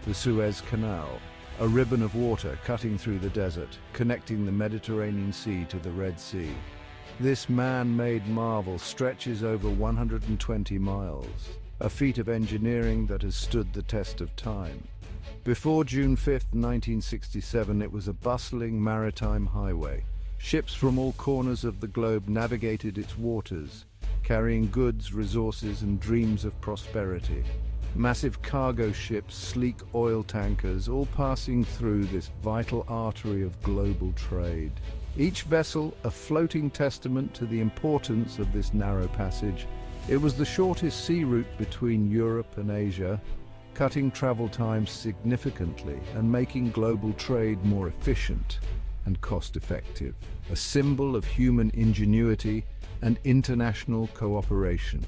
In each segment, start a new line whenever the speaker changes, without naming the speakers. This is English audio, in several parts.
The Suez Canal, a ribbon of water cutting through the desert, connecting the Mediterranean Sea to the Red Sea. This man-made marvel stretches over 120 miles, a feat of engineering that has stood the test of time. Before June 5, 1967, it was a bustling maritime highway. Ships from all corners of the globe navigated its waters, carrying goods, resources, and dreams of prosperity. Massive cargo ships, sleek oil tankers, all passing through this vital artery of global trade. Each vessel a floating testament to the importance of this narrow passage. It was the shortest sea route between Europe and Asia, cutting travel times significantly and making global trade more efficient and cost-effective, a symbol of human ingenuity and international cooperation.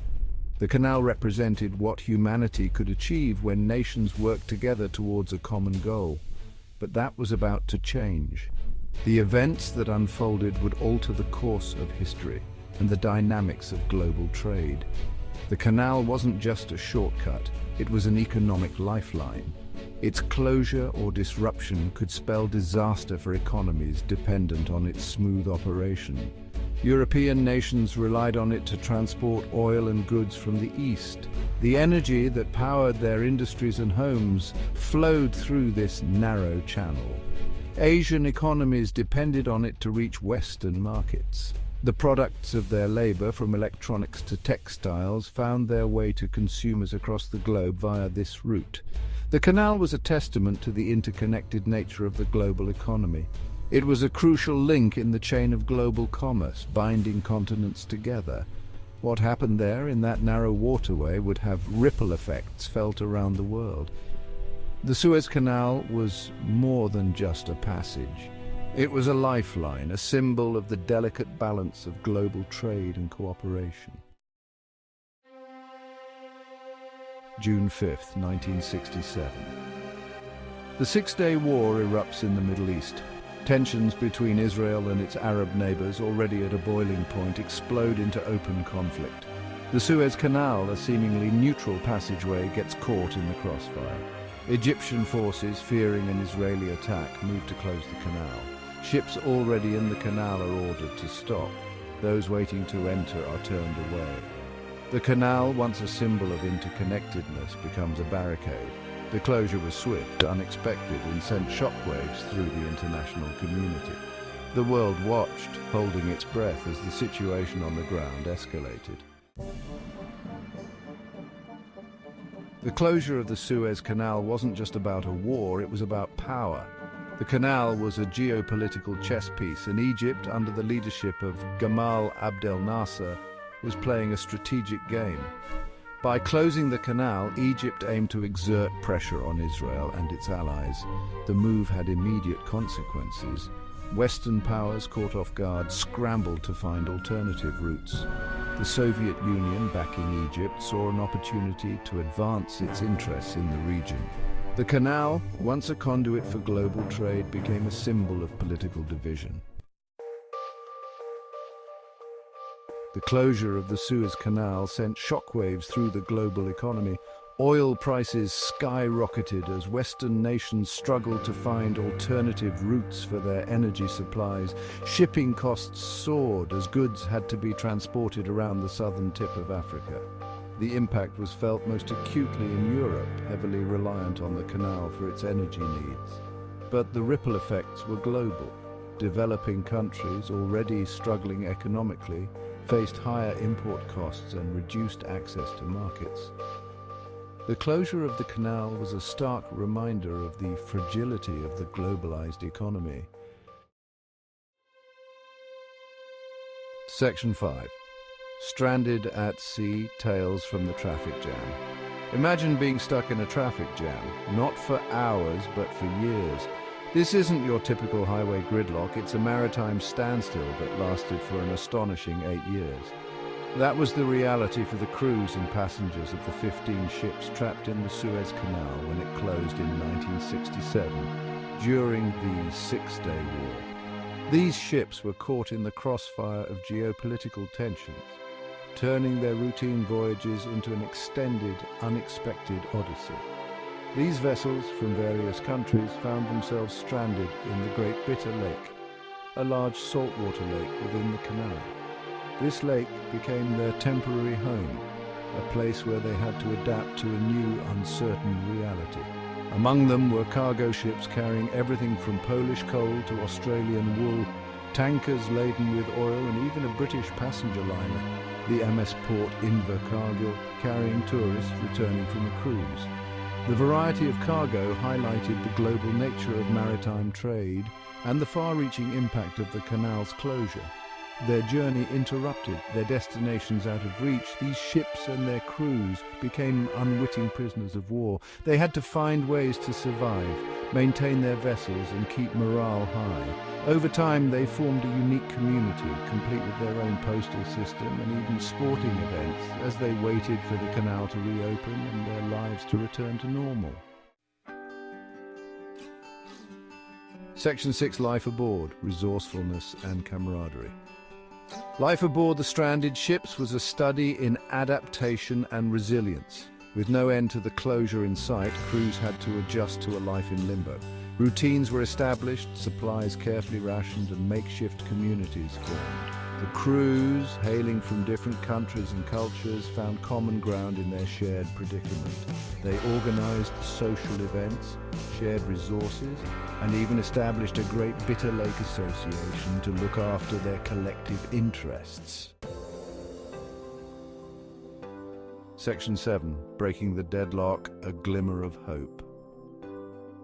The canal represented what humanity could achieve when nations worked together towards a common goal. But that was about to change. The events that unfolded would alter the course of history and the dynamics of global trade. The canal wasn't just a shortcut, it was an economic lifeline. Its closure or disruption could spell disaster for economies dependent on its smooth operation. European nations relied on it to transport oil and goods from the east. The energy that powered their industries and homes flowed through this narrow channel. Asian economies depended on it to reach Western markets. The products of their labor, from electronics to textiles, found their way to consumers across the globe via this route. The canal was a testament to the interconnected nature of the global economy. It was a crucial link in the chain of global commerce, binding continents together. What happened there in that narrow waterway would have ripple effects felt around the world. The Suez Canal was more than just a passage. It was a lifeline, a symbol of the delicate balance of global trade and cooperation. June 5, 1967. The Six-Day War erupts in the Middle East. Tensions between Israel and its Arab neighbors, already at a boiling point, explode into open conflict. The Suez Canal, a seemingly neutral passageway, gets caught in the crossfire. Egyptian forces, fearing an Israeli attack, move to close the canal. Ships already in the canal are ordered to stop. Those waiting to enter are turned away. The canal, once a symbol of interconnectedness, becomes a barricade. The closure was swift, unexpected, and sent shockwaves through the international community. The world watched, holding its breath as the situation on the ground escalated. The closure of the Suez Canal wasn't just about a war, it was about power. The canal was a geopolitical chess piece, and Egypt, under the leadership of Gamal Abdel Nasser, was playing a strategic game. By closing the canal, Egypt aimed to exert pressure on Israel and its allies. The move had immediate consequences. Western powers, caught off guard, scrambled to find alternative routes. The Soviet Union, backing Egypt, saw an opportunity to advance its interests in the region. The canal, once a conduit for global trade, became a symbol of political division. The closure of the Suez Canal sent shockwaves through the global economy. Oil prices skyrocketed as Western nations struggled to find alternative routes for their energy supplies. Shipping costs soared as goods had to be transported around the southern tip of Africa. The impact was felt most acutely in Europe, heavily reliant on the canal for its energy needs. But the ripple effects were global. Developing countries, already struggling economically, faced higher import costs and reduced access to markets. The closure of the canal was a stark reminder of the fragility of the globalized economy. Section 5. Stranded at sea, tales from the traffic jam. Imagine being stuck in a traffic jam, not for hours, but for years. This isn't your typical highway gridlock, it's a maritime standstill that lasted for an astonishing 8 years. That was the reality for the crews and passengers of the 15 ships trapped in the Suez Canal when it closed in 1967, during the Six-Day War. These ships were caught in the crossfire of geopolitical tensions, turning their routine voyages into an extended, unexpected odyssey. These vessels from various countries found themselves stranded in the Great Bitter Lake, a large saltwater lake within the canal. This lake became their temporary home, a place where they had to adapt to a new, uncertain reality. Among them were cargo ships carrying everything from Polish coal to Australian wool, tankers laden with oil, and even a British passenger liner, the MS Port Invercargill, carrying tourists returning from a cruise. The variety of cargo highlighted the global nature of maritime trade and the far-reaching impact of the canal's closure. Their journey interrupted, their destinations out of reach, these ships and their crews became unwitting prisoners of war. They had to find ways to survive, maintain their vessels and keep morale high. Over time they formed a unique community, complete with their own postal system and even sporting events, as they waited for the canal to reopen and their lives to return to normal. Section 6, Life Aboard, Resourcefulness and Camaraderie. Life aboard the stranded ships was a study in adaptation and resilience. With no end to the closure in sight, crews had to adjust to a life in limbo. Routines were established, supplies carefully rationed, and makeshift communities formed. The crews, hailing from different countries and cultures, found common ground in their shared predicament. They organized social events, shared resources, and even established a Great Bitter Lake Association to look after their collective interests. Section 7, Breaking the Deadlock, A Glimmer of Hope.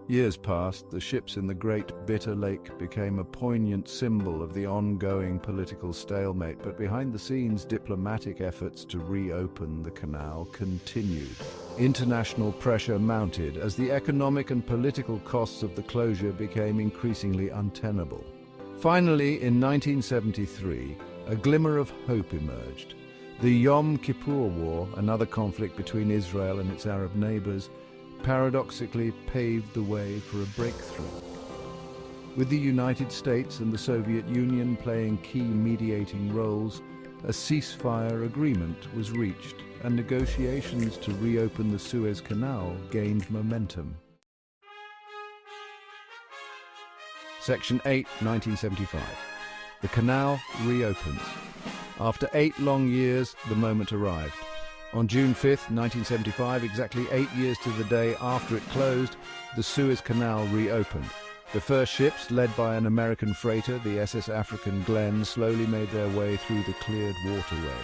Years passed, the ships in the Great Bitter Lake became a poignant symbol of the ongoing political stalemate, but behind the scenes, diplomatic efforts to reopen the canal continued. International pressure mounted as the economic and political costs of the closure became increasingly untenable. Finally, in 1973, a glimmer of hope emerged. The Yom Kippur War, another conflict between Israel and its Arab neighbors, paradoxically paved the way for a breakthrough. With the United States and the Soviet Union playing key mediating roles, a ceasefire agreement was reached, and negotiations to reopen the Suez Canal gained momentum. Section 8, 1975. The canal reopens. After 8 long years, the moment arrived. On June 5, 1975, exactly 8 years to the day after it closed, the Suez Canal reopened. The first ships, led by an American freighter, the SS African Glenn, slowly made their way through the cleared waterway.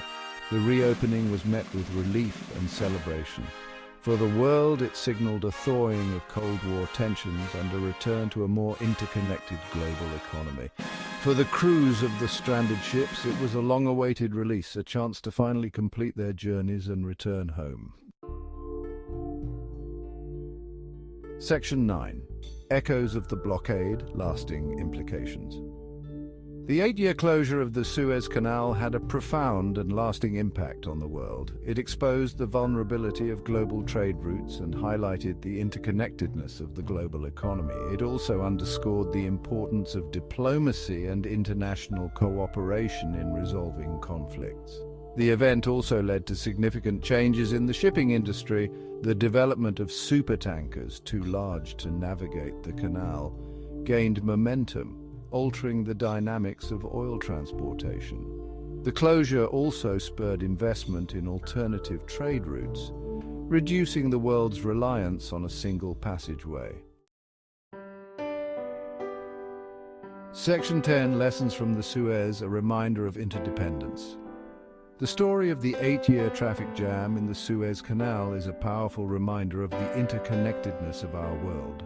The reopening was met with relief and celebration. For the world, it signaled a thawing of Cold War tensions and a return to a more interconnected global economy. For the crews of the stranded ships, it was a long-awaited release, a chance to finally complete their journeys and return home. Section 9. Echoes of the blockade, lasting implications. The 8-year closure of the Suez Canal had a profound and lasting impact on the world. It exposed the vulnerability of global trade routes and highlighted the interconnectedness of the global economy. It also underscored the importance of diplomacy and international cooperation in resolving conflicts. The event also led to significant changes in the shipping industry. The development of supertankers, too large to navigate the canal, gained momentum, altering the dynamics of oil transportation. The closure also spurred investment in alternative trade routes, reducing the world's reliance on a single passageway. Section 10, Lessons from the Suez, A Reminder of Interdependence. The story of the 8-year traffic jam in the Suez Canal is a powerful reminder of the interconnectedness of our world.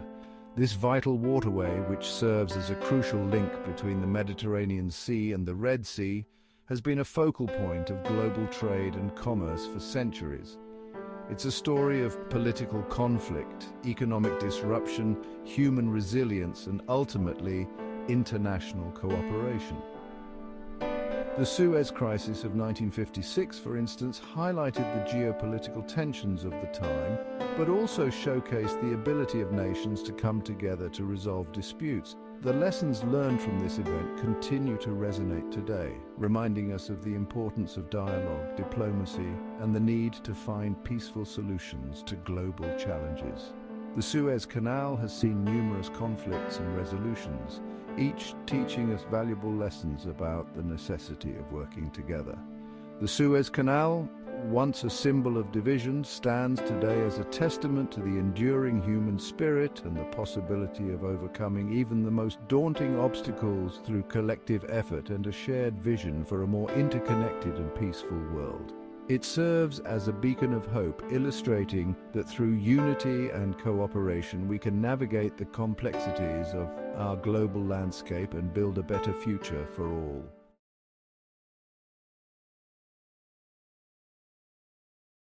This vital waterway, which serves as a crucial link between the Mediterranean Sea and the Red Sea, has been a focal point of global trade and commerce for centuries. It's a story of political conflict, economic disruption, human resilience, and ultimately, international cooperation. The Suez Crisis of 1956, for instance, highlighted the geopolitical tensions of the time, but also showcased the ability of nations to come together to resolve disputes. The lessons learned from this event continue to resonate today, reminding us of the importance of dialogue, diplomacy, and the need to find peaceful solutions to global challenges. The Suez Canal has seen numerous conflicts and resolutions, each teaching us valuable lessons about the necessity of working together. The Suez Canal, once a symbol of division, stands today as a testament to the enduring human spirit and the possibility of overcoming even the most daunting obstacles through collective effort and a shared vision for a more interconnected and peaceful world. It serves as a beacon of hope, illustrating that through unity and cooperation we can navigate the complexities of our global landscape and build a better future for all.